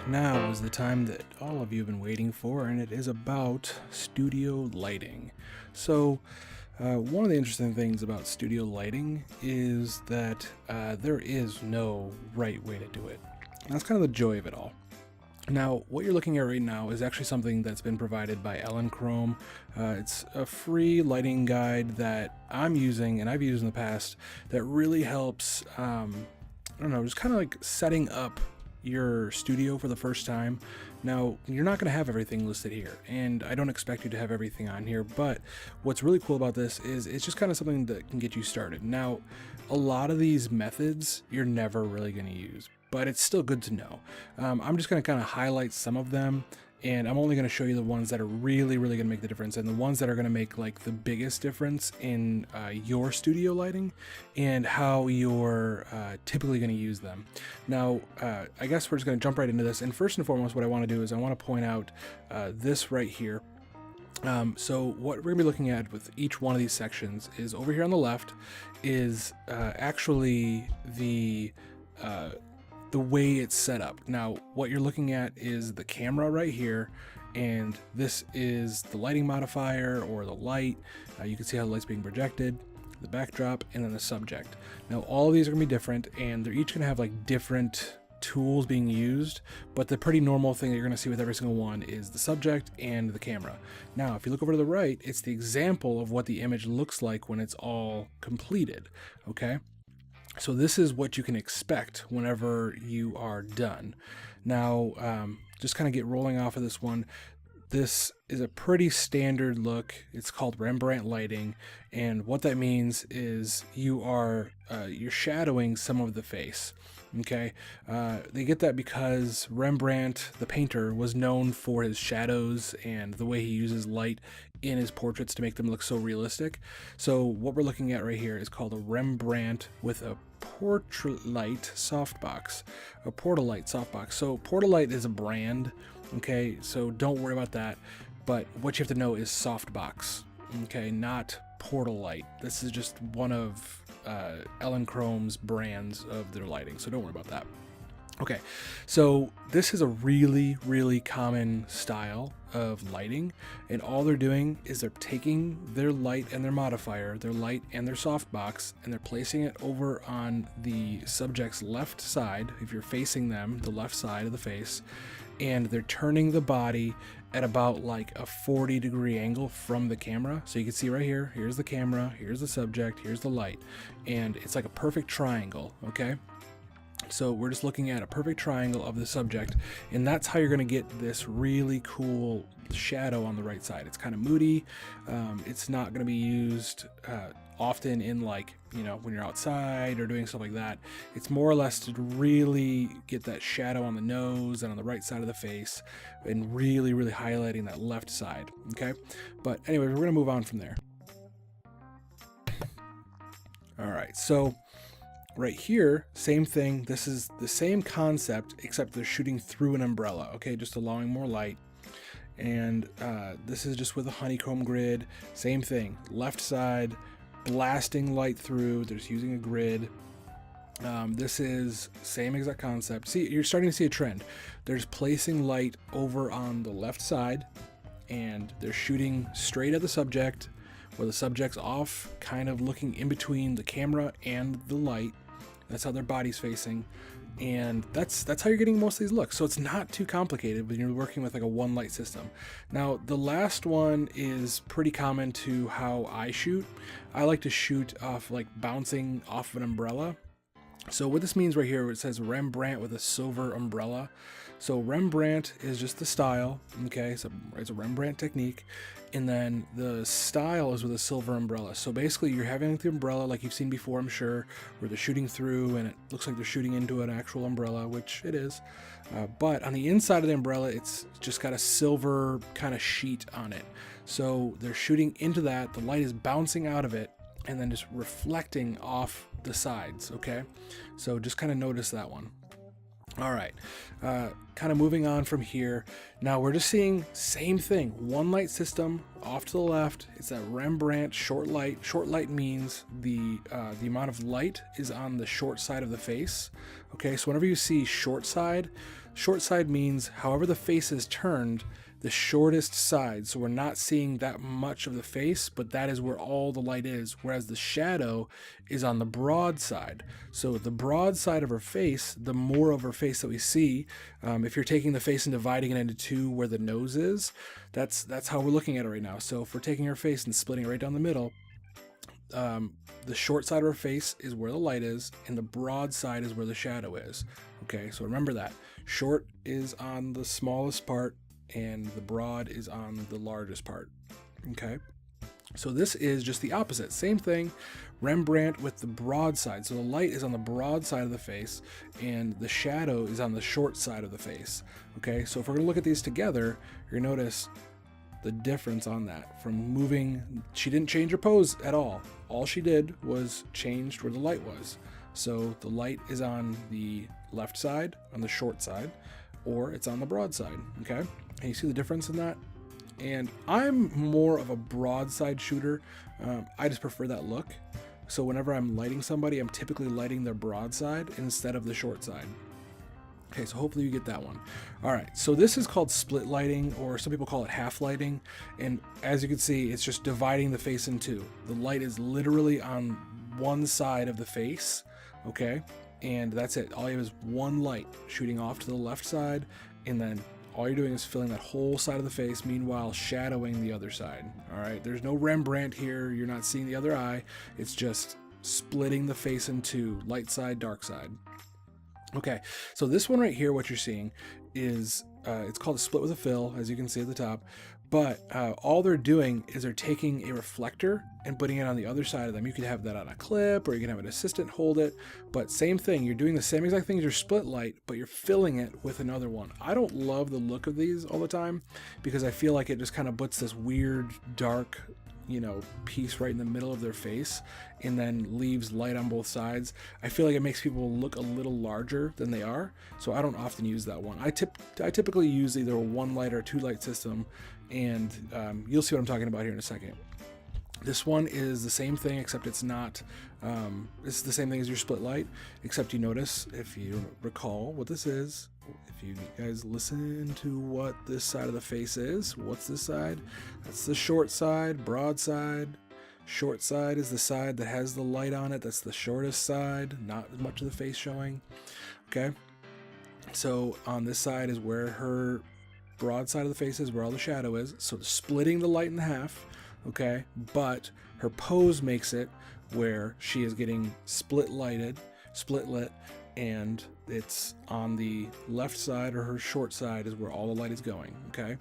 Now is the time that all of you have been waiting for, and it is about studio lighting. So, one of the interesting things about studio lighting is that there is no right way to do it. And that's kind of the joy of it all. Now, what you're looking at right now is actually something that's been provided by LRNG. It's a free lighting guide that I'm using and I've used in the past that really helps, I don't know, just kind of like setting up your studio for the first time. Now, you're not going to have everything listed here, and I don't expect you to have everything on here, but what's really cool about this is it's just kind of something that can get you started. Now, a lot of these methods you're never really going to use, but it's still good to know. I'm just going to kind of highlight some of them, and I'm only going to show you the ones that are really going to make the difference, and the ones that are going to make like the biggest difference in your studio lighting and how you're typically going to use them. Now, I guess we're just going to jump right into this. And first and foremost, what I want to do is I want to point out this right here. So what we're going to be looking at with each one of these sections is over here on the left is actually the way it's set up. Now, what you're looking at is the camera right here, and this is the lighting modifier or the light. You can see how the light's being projected, the backdrop, and then the subject. Now, all of these are gonna be different, and they're each gonna have like different tools being used, but the pretty normal thing that you're gonna see with every single one is the subject and the camera. Now, if you look over to the right, it's the example of what the image looks like when it's all completed, okay? So this is what you can expect whenever you are done. Now, just kind of get rolling off of this one. This is a pretty standard look. It's called Rembrandt lighting, and what that means is you're shadowing some of the face. Okay, they get that because Rembrandt, the painter, was known for his shadows and the way he uses light in his portraits to make them look so realistic. So what we're looking at right here is called a Rembrandt with a Portrait softbox, a Portalight softbox. So Portalight is a brand, okay, so don't worry about that. But what you have to know is softbox, okay, not Portalight. This is just one of LRNG's brands of their lighting, so don't worry about that. Okay, so this is a really common style of lighting, and all they're doing is they're taking their light and their modifier, their light and their softbox, and they're placing it over on the subject's left side. If you're facing them, the left side of the face, and they're turning the body at about like a 40-degree angle from the camera. So you can see right here, here's the camera, here's the subject, here's the light, and it's like a perfect triangle, okay? So we're just looking at a perfect triangle of the subject, and that's how you're going to get this really cool shadow on the right side. It's kind of moody. It's not going to be used often in, like, you know, when you're outside or doing stuff like that. It's more or less to really get that shadow on the nose and on the right side of the face, and really highlighting that left side. Okay, but anyway, we're going to move on from there. All right, so right here, same thing. This is the same concept, except they're shooting through an umbrella, okay, just allowing more light. And this is just with a honeycomb grid. Same thing, left side, blasting light through. They're just using a grid. This is same exact concept. See, you're starting to see a trend. They're just placing light over on the left side, and they're shooting straight at the subject, where the subject's off, kind of looking in between the camera and the light. That's how their body's facing, and that's how you're getting most of these looks. So it's not too complicated when you're working with like a one light system. Now, the last one is pretty common to how I shoot. I like to shoot off, like, bouncing off of an umbrella. So what this means right here, it says Rembrandt with a silver umbrella. So Rembrandt is just the style, okay? So it's a Rembrandt technique, and then the style is with a silver umbrella. So basically you're having the umbrella like you've seen before, I'm sure, where they're shooting through and it looks like they're shooting into an actual umbrella, which it is. But on the inside of the umbrella, it's just got a silver kind of sheet on it. So they're shooting into that, the light is bouncing out of it, and then just reflecting off the sides, okay? So just kind of notice that one. All right, kind of moving on from here. Now we're just seeing same thing. One light system off to the left. It's that Rembrandt short light. Short light means the amount of light is on the short side of the face. Okay, so whenever you see short side means however the face is turned, the shortest side. So we're not seeing that much of the face, but that is where all the light is. Whereas the shadow is on the broad side. So the broad side of her face, the more of her face that we see. If you're taking the face and dividing it into two where the nose is, that's how we're looking at it right now. So if we're taking her face and splitting it right down the middle, the short side of her face is where the light is, and the broad side is where the shadow is. Okay, so remember that. Short is on the smallest part, and the broad is on the largest part. Okay, so this is just the opposite. Same thing, Rembrandt with the broad side. So the light is on the broad side of the face, and the shadow is on the short side of the face. Okay, so if we're gonna look at these together, you're gonna notice the difference on that. From moving, she didn't change her pose at all. All she did was changed where the light was. So the light is on the left side, on the short side, or it's on the broad side. Okay, and you see the difference in that? And I'm more of a broadside shooter. I just prefer that look. So whenever I'm lighting somebody, I'm typically lighting their broadside instead of the short side. Okay, so hopefully you get that one. All right, so this is called split lighting, or some people call it half lighting. And as you can see, it's just dividing the face in two. The light is literally on one side of the face, okay? And that's it. All you have is one light shooting off to the left side, and then all you're doing is filling that whole side of the face, meanwhile shadowing the other side. All right, there's no Rembrandt here. You're not seeing the other eye. It's just splitting the face in two, light side, dark side. Okay, so this one right here, what you're seeing is, it's called a split with a fill, as you can see at the top, but all they're doing is they're taking a reflector and putting it on the other side of them. You can have that on a clip, or you can have an assistant hold it, but same thing, you're doing the same exact thing as your split light, but you're filling it with another one. I don't love the look of these all the time, because I feel like it just kind of puts this weird, dark, piece right in the middle of their face, and then leaves light on both sides. I feel like it makes people look a little larger than they are, so I don't often use that one. I typically use either a one light or a two light system, and you'll see what I'm talking about here in a second. This one is the same thing, except it's not, it's the same thing as your split light, except you notice, if you recall what this is, if you guys listen to what this side of the face is, what's this side? That's the short side, broad side. Short side is the side that has the light on it. That's the shortest side, not much of the face showing. Okay, so on this side is where her broad side of the face is, where all the shadow is. So splitting the light in half, okay, but her pose makes it where she is getting split lit, and it's on the left side, or her short side is where all the light is going. Okay,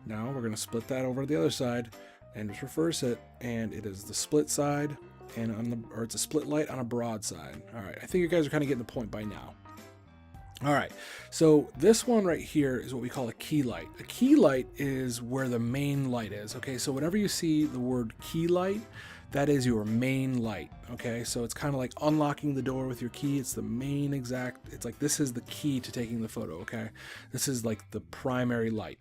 now we're going to split that over to the other side and just reverse it, and it is the split side, and it's a split light on a broad side. All right, I think you guys are kind of getting the point by now. All right, so this one right here is what we call a key light. A key light is where the main light is. Okay, so whenever you see the word key light, that is your main light. Okay, so it's kind of like unlocking the door with your key. It's the main exact, it's like this is the key to taking the photo. Okay, this is like the primary light.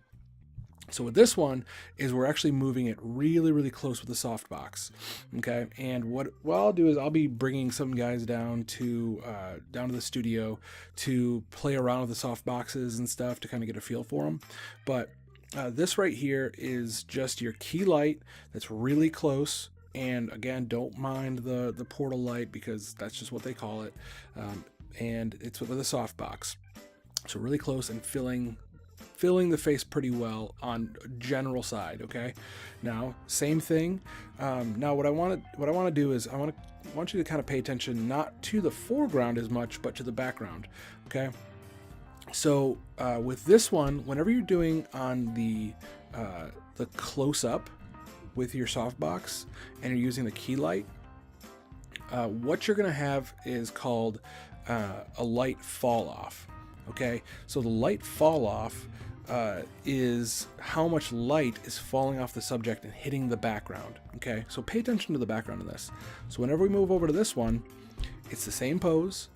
So with this one is we're actually moving it really, really close with the softbox. Okay, and what I'll do is I'll be bringing some guys down to the studio to play around with the softboxes and stuff to kind of get a feel for them. But this right here is just your key light that's really close. And again, don't mind the portal light, because that's just what they call it. And it's with a softbox. So really close and filling the face pretty well on general side. Okay, now same thing. Now what I want to do is I want you to kind of pay attention, not to the foreground as much, but to the background. Okay, so with this one, whenever you're doing on the close-up with your softbox and you're using the key light, what you're gonna have is called a light fall off. Okay, so the light fall off is how much light is falling off the subject and hitting the background. Okay, so pay attention to the background of this. So whenever we move over to this one, it's the same pose,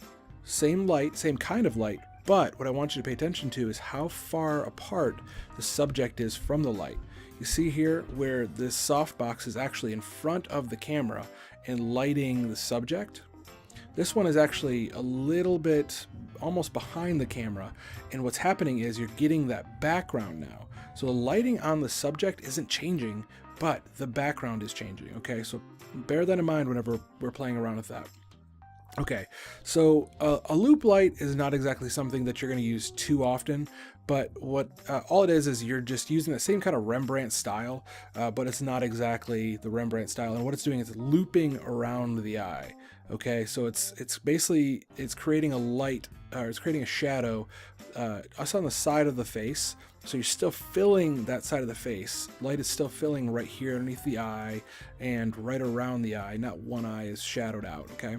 same light, same kind of light, But what I want you to pay attention to is how far apart the subject is from the light. You see here where this softbox is actually in front of the camera and lighting the subject. This one is actually a little bit almost behind the camera, and what's happening is you're getting that background now. So the lighting on the subject isn't changing, but the background is changing. Okay, so bear that in mind whenever we're playing around with that. Okay, so a loop light is not exactly something that you're going to use too often, but what all it is you're just using the same kind of Rembrandt style, but it's not exactly the Rembrandt style. And what it's doing is looping around the eye. Okay, so it's basically creating a light, or it's creating a shadow, us on the side of the face. So you're still filling that side of the face. Light is still filling right here underneath the eye and right around the eye. Not one eye is shadowed out. Okay.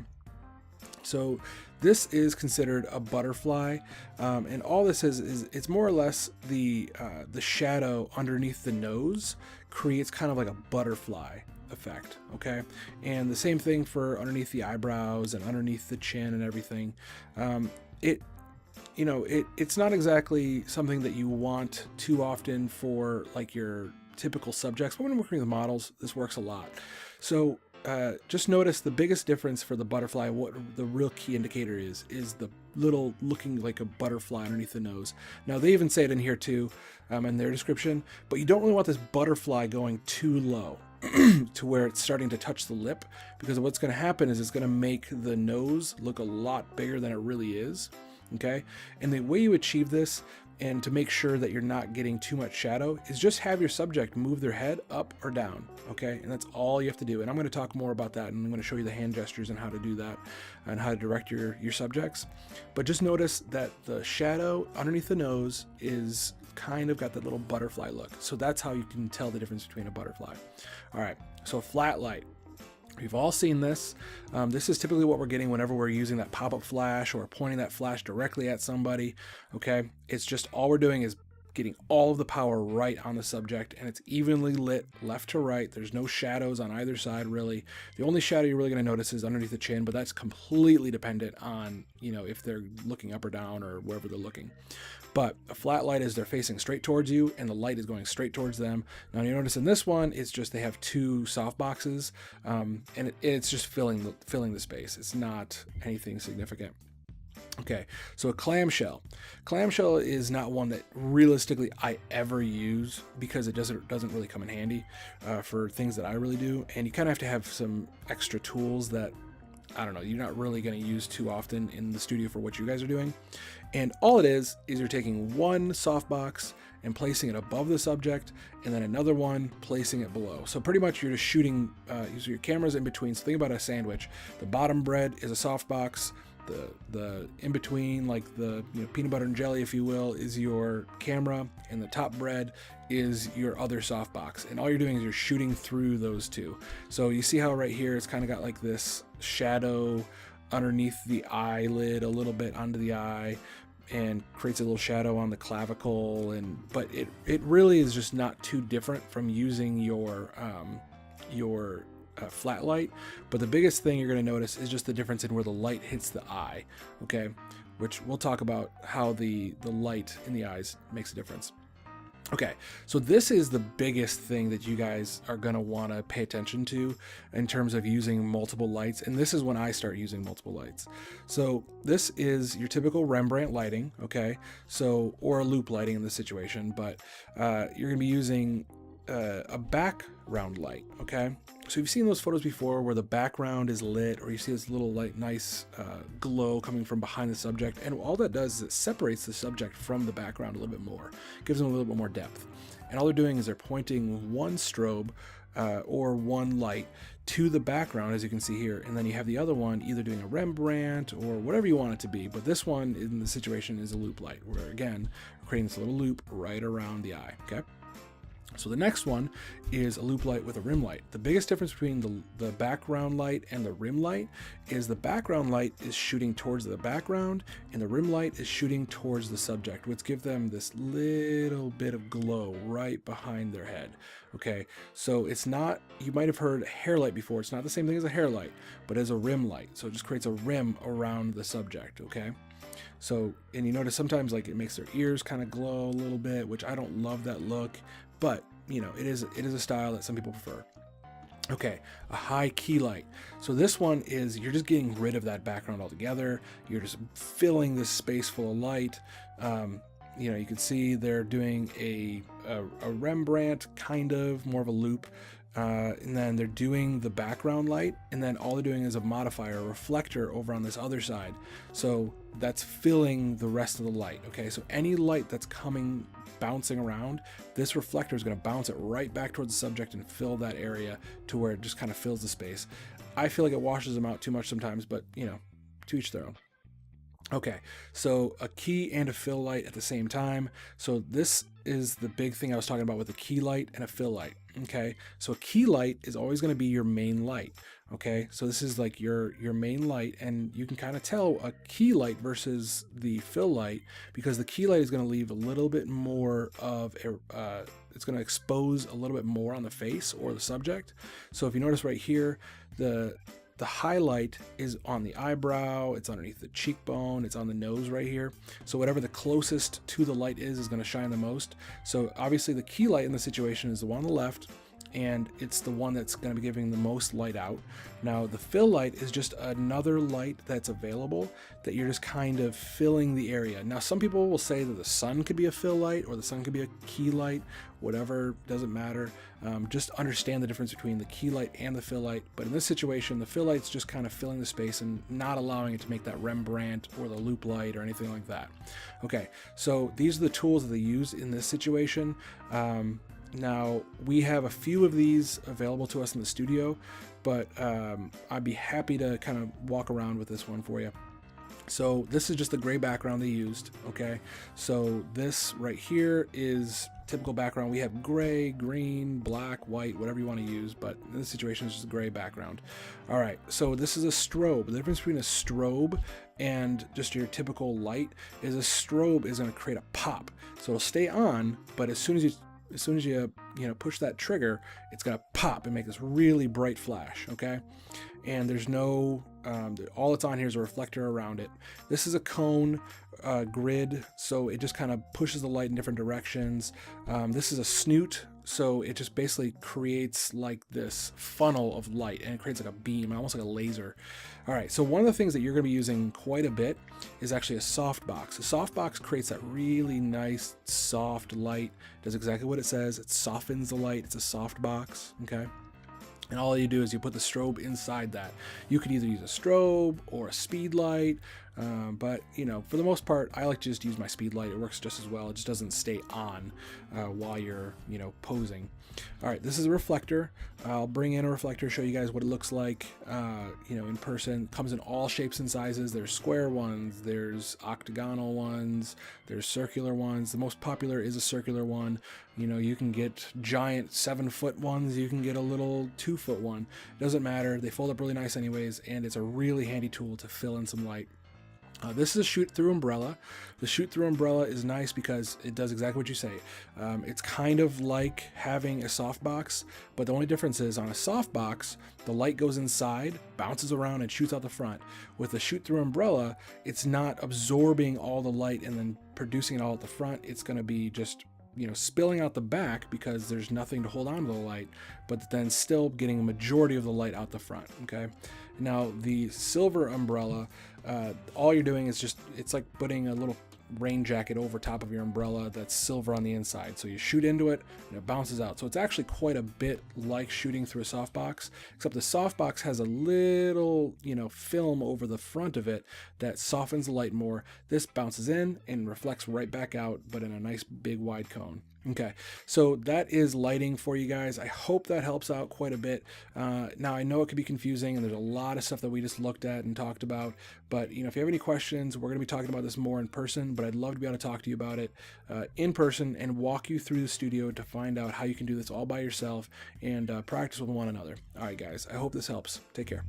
So this is considered a butterfly, and all this is it's more or less the shadow underneath the nose creates kind of like a butterfly effect. Okay, and the same thing for underneath the eyebrows and underneath the chin and everything. It's not exactly something that you want too often for like your typical subjects, but when working with models, this works a lot. So just notice the biggest difference for the butterfly, what the real key indicator is the little looking like a butterfly underneath the nose. Now they even say it in here too, in their description, but you don't really want this butterfly going too low to where it's starting to touch the lip, because what's going to happen is it's going to make the nose look a lot bigger than it really is. Okay, and the way you achieve this, and to make sure that you're not getting too much shadow, is just have your subject move their head up or down. Okay, and that's all you have to do. And I'm going to talk more about that, and I'm going to show you the hand gestures and how to do that and how to direct your subjects. But just notice that the shadow underneath the nose is kind of got that little butterfly look. So that's how you can tell the difference between a butterfly. All right, so a flat light. We've all seen this. This is typically what we're getting whenever we're using that pop-up flash or pointing that flash directly at somebody. Okay, it's just all we're doing is getting all of the power right on the subject, and it's evenly lit left to right. There's no shadows on either side really. The only shadow you're really going to notice is underneath the chin, but that's completely dependent on, if they're looking up or down or wherever they're looking. But a flat light is they're facing straight towards you and the light is going straight towards them. Now you notice in this one, it's just they have two soft boxes, and it's just filling the space. It's not anything significant. Okay, so a clamshell. Clamshell is not one that realistically I ever use, because it doesn't really come in handy for things that I really do, and you kind of have to have some extra tools that, I don't know, you're not really going to use too often in the studio for what you guys are doing. And all it is you're taking one softbox and placing it above the subject, and then another one placing it below. So pretty much you're just shooting, your camera's in between. So think about a sandwich. The bottom bread is a softbox. The in between, like the peanut butter and jelly, if you will, is your camera, and the top bread is your other softbox. And all you're doing is you're shooting through those two. So you see how right here it's kind of got like this shadow underneath the eyelid, a little bit onto the eye, and creates a little shadow on the clavicle. But it really is just not too different from using your flat light. But the biggest thing you're going to notice is just the difference in where the light hits the eye. Okay, which we'll talk about how the light in the eyes makes a difference. Okay, so this is the biggest thing that you guys are going to want to pay attention to in terms of using multiple lights, and this is when I start using multiple lights. So this is your typical Rembrandt lighting, okay, so, or a loop lighting in this situation, but you're going to be using a background light. Okay, so you've seen those photos before where the background is lit, or you see this little like nice glow coming from behind the subject, and all that does is it separates the subject from the background a little bit more, gives them a little bit more depth. And all they're doing is they're pointing one strobe or one light to the background, as you can see here, and then you have the other one either doing a Rembrandt or whatever you want it to be. But this one in the situation is a loop light, where again, we're creating this little loop right around the eye. Okay. So the next one is a loop light with a rim light. The biggest difference between the background light and the rim light is the background light is shooting towards the background and the rim light is shooting towards the subject, which gives them this little bit of glow right behind their head. Okay, so it's not, you might have heard hair light before. It's not the same thing as a hair light, but as a rim light. So it just creates a rim around the subject, okay? So, and you notice sometimes like it makes their ears kind of glow a little bit, which I don't love that look, but you know, it is a style that some people prefer. Okay, a high key light. So this one is, you're just getting rid of that background altogether. You're just filling this space full of light. You know, you can see they're doing a Rembrandt, kind of more of a loop. And then they're doing the background light, and then all they're doing is a modifier, a reflector over on this other side. So that's filling the rest of the light. Okay, so any light that's coming, bouncing around, this reflector is going to bounce it right back towards the subject and fill that area to where it just kind of fills the space. I feel like it washes them out too much sometimes, but you know, to each their own. Okay, so a key and a fill light at the same time. So this is the big thing I was talking about with a key light and a fill light. Okay, so a key light is always going to be your main light. Okay, so this is like your main light, and you can kind of tell a key light versus the fill light because the key light is going to leave a little bit more of it's going to expose a little bit more on the face or the subject. So if you notice right here, the highlight is on the eyebrow, it's underneath the cheekbone, it's on the nose right here. So whatever the closest to the light is going to shine the most. So obviously the key light in this situation is the one on the left, and it's the one that's going to be giving the most light out. Now the fill light is just another light that's available that you're just kind of filling the area. Now some people will say that the sun could be a fill light or the sun could be a key light, whatever, doesn't matter. Just understand the difference between the key light and the fill light. But in this situation, the fill light's just kind of filling the space and not allowing it to make that Rembrandt or the loop light or anything like that. Okay, so these are the tools that they use in this situation. Now, we have a few of these available to us in the studio, but I'd be happy to kind of walk around with this one for you. So this is just the gray background they used, okay? So this right here is typical background. We have gray, green, black, white, whatever you want to use, but in this situation it's just a gray background. All right, so this is a strobe. The difference between a strobe and just your typical light is a strobe is going to create a pop. So it'll stay on, but as soon as you push that trigger, it's gonna pop and make this really bright flash. Okay, and there's no all it's on here is a reflector around it. This is a cone grid, so it just kind of pushes the light in different directions. This is a snoot, so it just basically creates like this funnel of light, and it creates like a beam, almost like a laser. All right, so one of the things that you're going to be using quite a bit is actually a softbox. A softbox creates that really nice soft light. Does exactly what it says. It softens the light. It's a softbox. Okay. And all you do is you put the strobe inside that. You could either use a strobe or a speed light, but you know, for the most part, I like to just use my speed light. It works just as well. It just doesn't stay on while you're, posing. All right, this is a reflector. I'll bring in a reflector, show you guys what it looks like, in person. It comes in all shapes and sizes. There's square ones, there's octagonal ones, there's circular ones. The most popular is a circular one. You can get giant 7-foot ones. You can get a little 2-foot one. Doesn't matter. They fold up really nice anyways, and it's a really handy tool to fill in some light. This is a shoot-through umbrella. The shoot-through umbrella is nice because it does exactly what you say. It's kind of like having a softbox, but the only difference is on a softbox, the light goes inside, bounces around, and shoots out the front. With the shoot-through umbrella, it's not absorbing all the light and then producing it all at the front. It's going to be just spilling out the back because there's nothing to hold on to the light, but then still getting a majority of the light out the front. Okay. Now the silver umbrella, all you're doing is it's like putting a little rain jacket over top of your umbrella that's silver on the inside. So you shoot into it and it bounces out. So it's actually quite a bit like shooting through a softbox, except the softbox has a little, film over the front of it that softens the light more. This bounces in and reflects right back out, but in a nice big wide cone. Okay, so that is lighting for you guys. I hope that helps out quite a bit. Now I know it could be confusing, and there's a lot of stuff that we just looked at and talked about. But if you have any questions, we're going to be talking about this more in person. But I'd love to be able to talk to you about it in person and walk you through the studio to find out how you can do this all by yourself and practice with one another. All right, guys. I hope this helps. Take care.